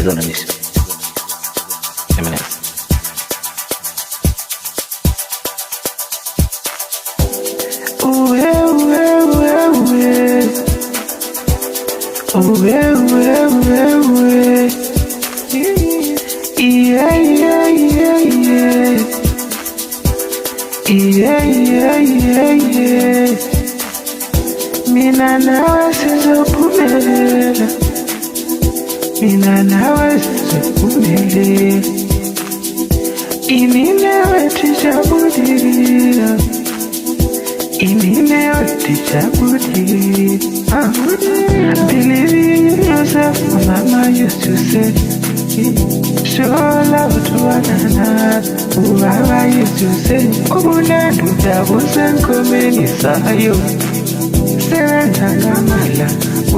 Sizona nje. Eminence. Mina nawe sizophumelela, mina nawe sizophumelela, ini nawe tijabulila, ini nawe tijabulila. Believe in yourself, my mama used to say, show love to one another. Baba used to say, ubuntu busenkomelisa yo, sebenza ngamandla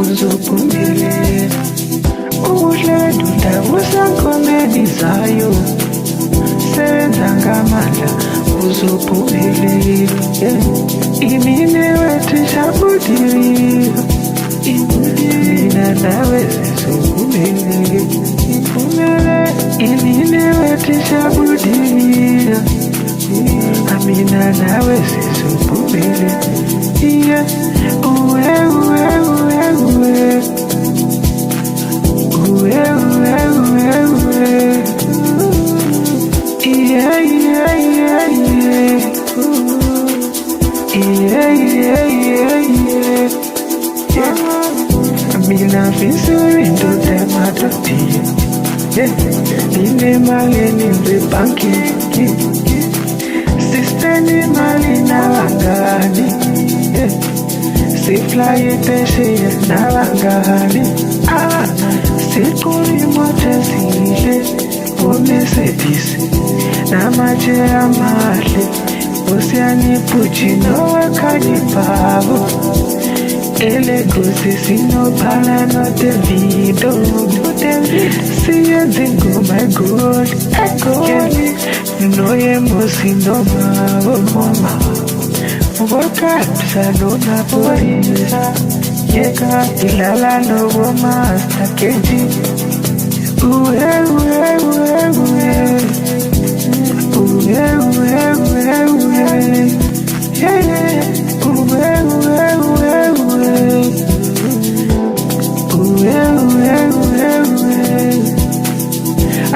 uzophumelela. Ubuntu busenkomelisa yo, sebenza ngamandla uzophumelela. Imini wethu jabulile, mina nawe sizophumelela. Imini wethu jabulile, mina nawe sizophumelela. Mina visurinto tematopia, nine mali nimbe banki, sister ni mali na wangani, si fly peshe na wangani, sikuri mote zile, Mercedes na mache amale, osiani puchino wakani pavo. Ele gosi sino pala no Davido, siya zingo my God, no emosi no mama, voka salona poisa, yeka ilala no master keji,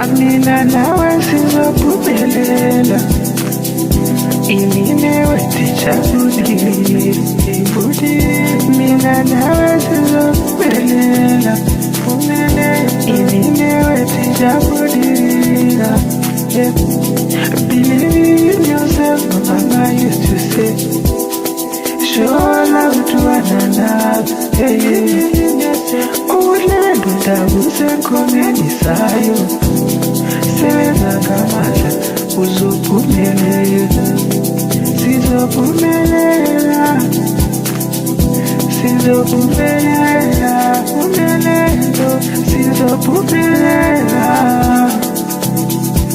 Amina nawe sizophumelela, imini wethu jabulile, mina nawe sizophumelela, imini wethu jabulile. Believe in yourself, mama used to say, show love to one another. Ubuntu busenkomelisa yo, sebenza ngamandla uzophumelela. Sizophumelela, sizophumelela, sizophumelela,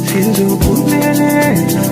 sizophumelela.